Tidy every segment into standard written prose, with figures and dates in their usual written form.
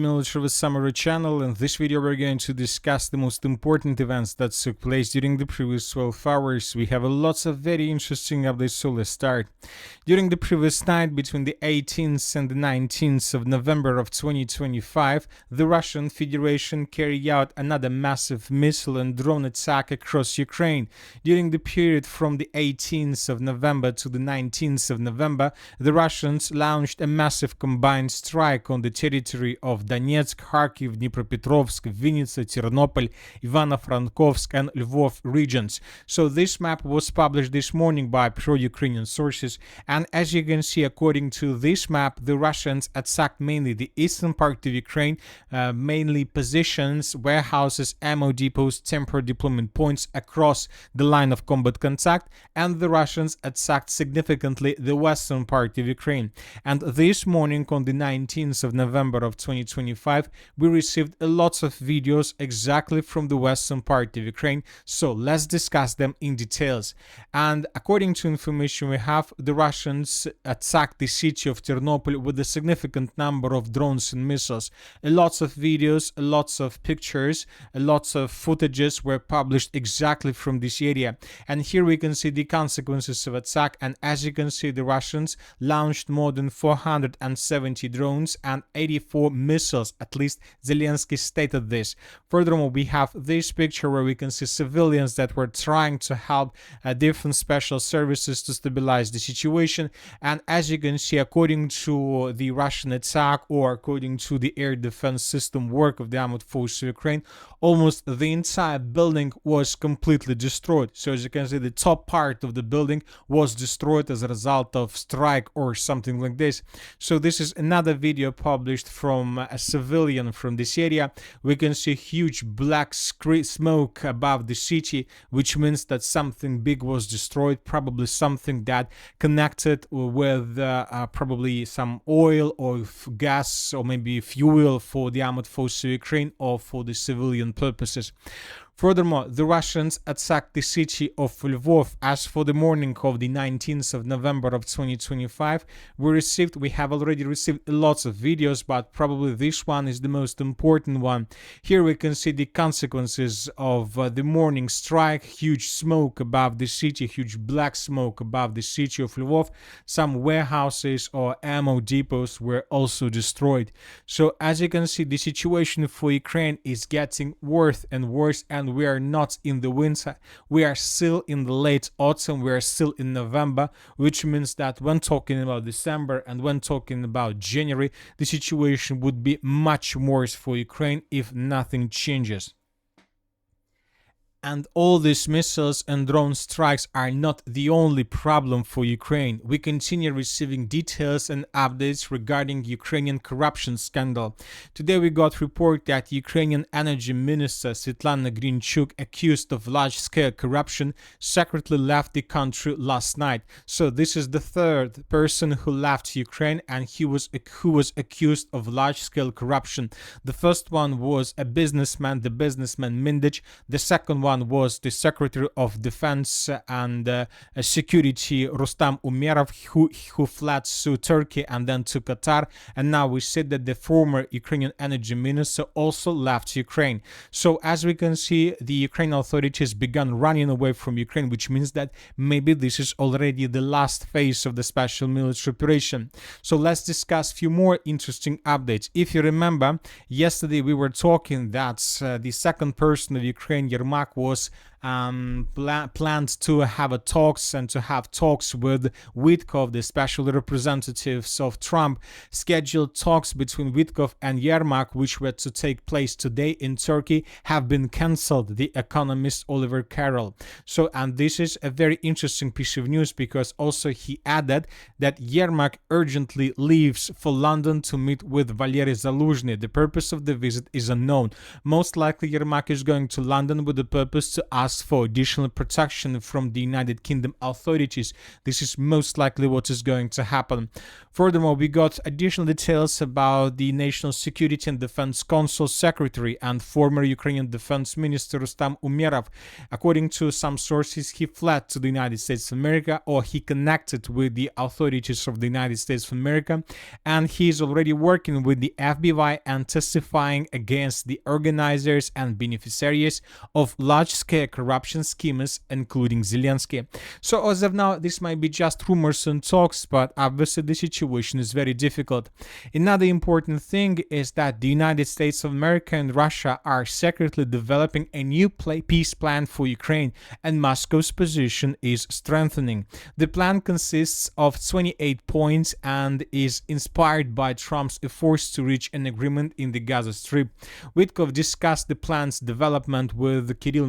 Military Summary channel. In this video we're going to discuss the most important events that took place during the previous 12 hours. We have lots of very interesting updates, so let's start. During the previous night between the 18th and the 19th of November of 2025, the Russian Federation carried out another massive missile and drone attack across Ukraine. During the period from the 18th of November to the 19th of November, the Russians launched a massive combined strike on the territory of Donetsk, Kharkiv, Dnipropetrovsk, Vinnytsia, Ternopil, Ivano-Frankovsk and Lvov regions. So this map was published this morning by pro-Ukrainian sources, and as you can see, according to this map, the Russians attacked mainly the eastern part of Ukraine, mainly positions, warehouses, ammo depots, temporary deployment points across the line of combat contact, and the Russians attacked significantly the western part of Ukraine. And this morning on the 19th of November of 2025, we received lots of videos exactly from the western part of Ukraine, so let's discuss them in details. And according to information we have, the Russians attacked the city of Ternopil with a significant number of drones and missiles. Lots of videos, lots of pictures, lots of footages were published exactly from this area. And here we can see the consequences of attack, and as you can see, the Russians launched more than 470 drones and 84 missiles, at least Zelensky stated this. Furthermore, we have this picture where we can see civilians that were trying to help different special services to stabilize the situation. And as you can see, according to the Russian attack, or according to the air defense system work of the armed forces of Ukraine, almost the entire building was completely destroyed. So as you can see, the top part of the building was destroyed as a result of strike or something like this. So this is another video published from a civilian from this area. We can see huge black smoke above the city, which means that something big was destroyed, probably something that connected with probably some oil or gas or maybe fuel for the armed forces of Ukraine or for the civilian purposes. Furthermore, the Russians attacked the city of Lvov. As for the morning of the 19th of November of 2025, we have already received lots of videos, but probably this one is the most important one. Here we can see the consequences of the morning strike, huge smoke above the city, huge black smoke above the city of Lvov. Some warehouses or ammo depots were also destroyed. So as you can see, the situation for Ukraine is getting worse and worse, and we are not in the winter, we are still in the late autumn, we are still in November, which means that when talking about December and when talking about January, the situation would be much worse for Ukraine if nothing changes. And all these missiles and drone strikes are not the only problem for Ukraine. We continue receiving details and updates regarding Ukrainian corruption scandal. Today we got report that Ukrainian Energy Minister Svetlana Grinchuk, accused of large-scale corruption, secretly left the country last night. So this is the third person who left Ukraine, and who was accused of large-scale corruption. The first one was a businessman, the businessman Mindich. The second one was the Secretary of Defense and Security Rustam Umerov, who fled to Turkey and then to Qatar. And now we see that the former Ukrainian Energy Minister also left Ukraine. So as we can see, the Ukrainian authorities began running away from Ukraine, which means that maybe this is already the last phase of the special military operation. So let's discuss a few more interesting updates. If you remember, yesterday we were talking that the second person of Ukraine, Yermak, was planned to have talks with Witkov, the special representatives of Trump. Scheduled talks between Witkov and Yermak, which were to take place today in Turkey, have been cancelled, the economist Oliver Carroll. So, and this is a very interesting piece of news, because also he added that Yermak urgently leaves for London to meet with Valery Zaluzhny. The purpose of the visit is unknown. Most likely Yermak is going to London with the purpose to ask ask for additional protection from the United Kingdom authorities. This is most likely what is going to happen. Furthermore, we got additional details about the National Security and Defense Council Secretary and former Ukrainian Defense Minister Rustam Umerov. According to some sources, he fled to the United States of America, or he connected with the authorities of the United States of America, and he is already working with the FBI and testifying against the organizers and beneficiaries of large-scale corruption schemes, including Zelensky. So as of now, this might be just rumors and talks, but obviously the situation is very difficult. Another important thing is that the United States of America and Russia are secretly developing a new peace plan for Ukraine, and Moscow's position is strengthening. The plan consists of 28 points and is inspired by Trump's efforts to reach an agreement in the Gaza Strip. Witkoff discussed the plan's development with Kirill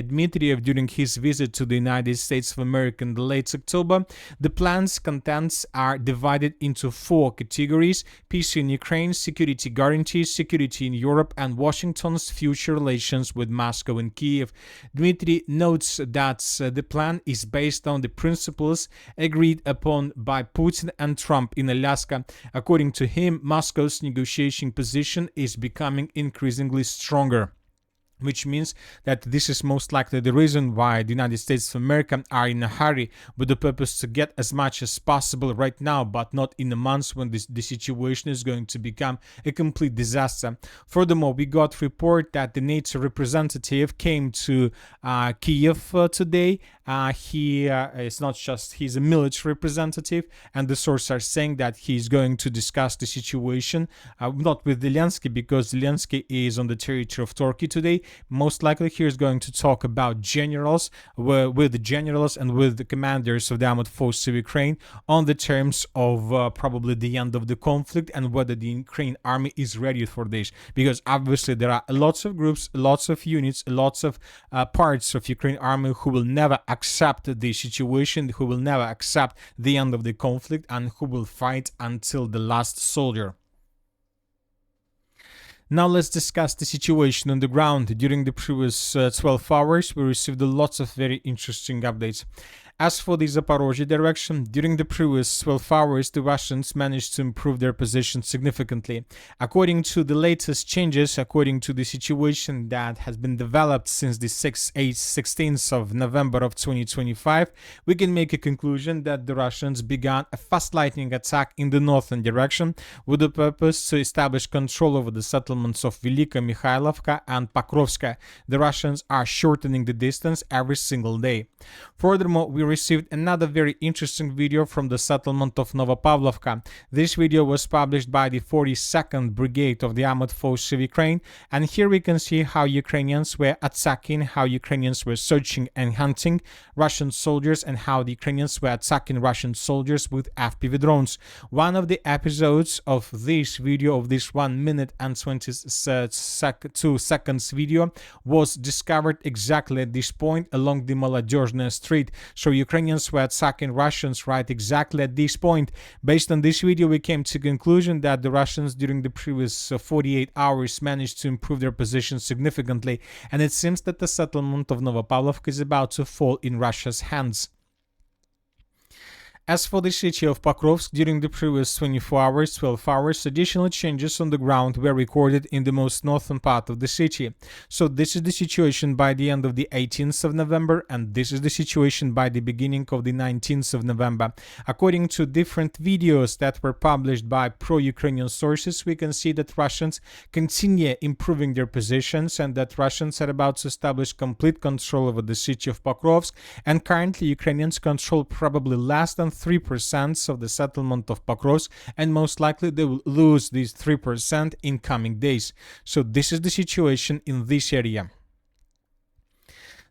Dmitriev during his visit to the United States of America in late October. The plan's contents are divided into 4 categories: peace in Ukraine, security guarantees, security in Europe, and Washington's future relations with Moscow and Kiev. Dmitry notes that the plan is based on the principles agreed upon by Putin and Trump in Alaska. According to him, Moscow's negotiating position is becoming increasingly stronger, which means that this is most likely the reason why the United States of America are in a hurry with the purpose to get as much as possible right now, but not in the months when the situation is going to become a complete disaster. Furthermore, we got report that the NATO representative came to Kiev today. He is not just, he's a military representative, and the sources are saying that he's going to discuss the situation, not with Zelensky, because Zelensky is on the territory of Turkey today. Most likely he is going to talk about generals, with the generals and with the commanders of the armed forces of Ukraine on the terms of probably the end of the conflict and whether the Ukraine army is ready for this, because obviously there are lots of groups, lots of units, lots of parts of Ukraine army who will never accept the situation, who will never accept the end of the conflict, and who will fight until the last soldier. Now let's discuss the situation on the ground. During the previous 12 hours, we received lots of very interesting updates. As for the Zaporozhye direction, during the previous 12 hours, the Russians managed to improve their position significantly. According to the latest changes, according to the situation that has been developed since the 16th of November of 2025, we can make a conclusion that the Russians began a fast lightning attack in the northern direction with the purpose to establish control over the settlements of Velika, Mikhailovka and Pokrovska. The Russians are shortening the distance every single day. Furthermore, we received another very interesting video from the settlement of Novopavlovka. This video was published by the 42nd Brigade of the Armored Forces of Ukraine, and here we can see how Ukrainians were attacking, how Ukrainians were searching and hunting Russian soldiers, and how the Ukrainians were attacking Russian soldiers with FPV drones. One of the episodes of this video, of this 1 minute and 22 seconds video, was discovered exactly at this point along the Molodezhная Street. So Ukrainians were attacking Russians right exactly at this point. Based on this video, we came to the conclusion that the Russians during the previous 48 hours managed to improve their position significantly, and it seems that the settlement of Novopavlovka is about to fall in Russia's hands. As for the city of Pokrovsk, during the previous 12 hours, additional changes on the ground were recorded in the most northern part of the city. So this is the situation by the end of the 18th of November, and this is the situation by the beginning of the 19th of November. According to different videos that were published by pro-Ukrainian sources, we can see that Russians continue improving their positions and that Russians are about to establish complete control over the city of Pokrovsk, and currently Ukrainians control probably less than 3% of the settlement of Pokrovsk, and most likely they will lose these 3% in coming days. So this is the situation in this area.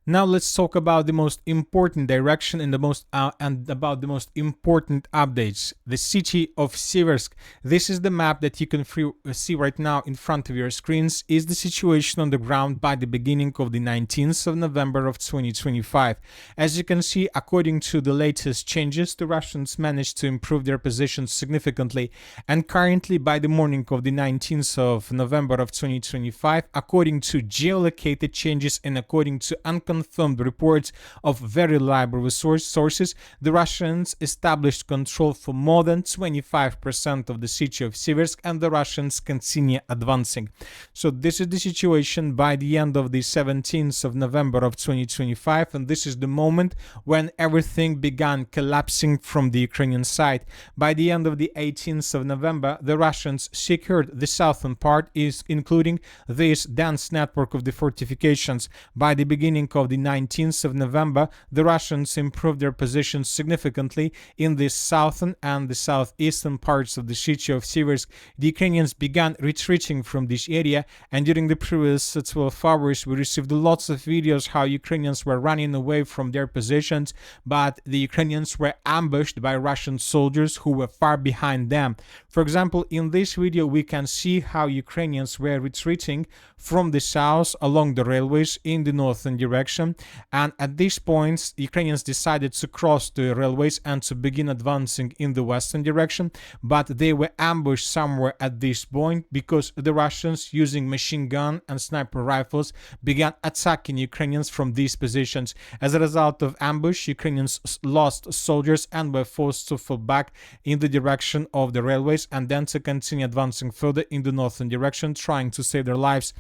Now let's talk about the most important direction and about the most important updates. The city of Seversk. This is the map that you can see right now in front of your screens. Is the situation on the ground by the beginning of the 19th of November of 2025. As you can see, according to the latest changes, the Russians managed to improve their positions significantly, and currently by the morning of the 19th of November of 2025, according to geolocated changes and according to unconfirmed reports of very reliable sources, the Russians established control for more than 25% of the city of Seversk, and the Russians continue advancing. So this is the situation by the end of the 17th of November of 2025, and this is the moment when everything began collapsing from the Ukrainian side. By the end of the 18th of November, the Russians secured the southern part, including this dense network of the fortifications. By the beginning of the 19th of November, the Russians improved their positions significantly in the southern and the southeastern parts of the city of Seversk. The Ukrainians began retreating from this area, and during the previous 12 hours we received lots of videos how Ukrainians were running away from their positions, but the Ukrainians were ambushed by Russian soldiers who were far behind them. For example, in this video we can see how Ukrainians were retreating from the south along the railways in the northern direction, and at this point the Ukrainians decided to cross the railways and to begin advancing in the western direction, but they were ambushed somewhere at this point because the Russians, using machine gun and sniper rifles, began attacking Ukrainians from these positions. As a result of ambush, Ukrainians lost soldiers and were forced to fall back in the direction of the railways and then to continue advancing further in the northern direction, trying to save their lives.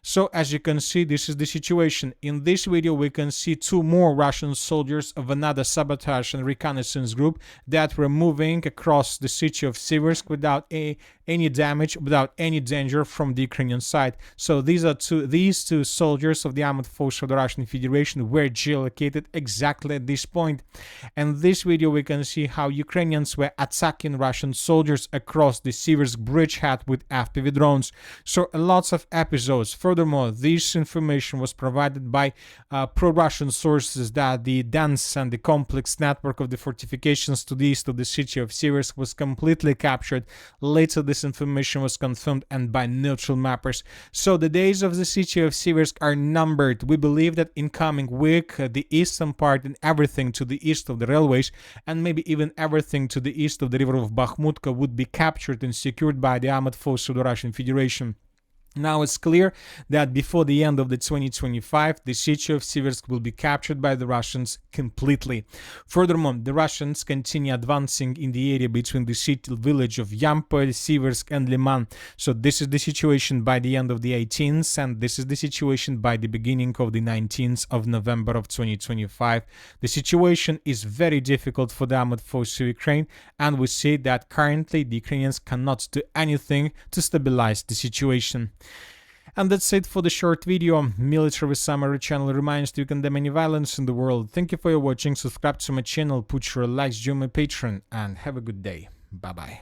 So as you can see, this is the situation. In this video we can see two more Russian soldiers of another sabotage and reconnaissance group that were moving across the city of Seversk without any damage, without any danger from the Ukrainian side. So these two soldiers of the armed force of the Russian Federation were geolocated exactly at this point. In this video we can see how Ukrainians were attacking Russian soldiers across the Seversk bridgehead with FPV drones. So lots of episodes. Furthermore, this information was provided by pro-Russian sources that the dense and the complex network of the fortifications to the east of the city of Seversk was completely captured. Later this information was confirmed and by neutral mappers. So the days of the city of Seversk are numbered. We believe that in coming week the eastern part and everything to the east of the railways, and maybe even everything to the east of the river of Bakhmutka, would be captured and secured by the armed forces of the Russian Federation. Now it's clear that before the end of the 2025, the city of Seversk will be captured by the Russians completely. Furthermore, the Russians continue advancing in the area between the city village of Yampol, Seversk and Liman. So this is the situation by the end of the 18th, and this is the situation by the beginning of the 19th of November of 2025. The situation is very difficult for the armed forces of Ukraine, and we see that currently the Ukrainians cannot do anything to stabilize the situation. And that's it for the short video. Military Summary channel reminds you condemn any violence in the world. Thank you for your watching. Subscribe to my channel, put your likes, join my Patreon, and have a good day. Bye bye.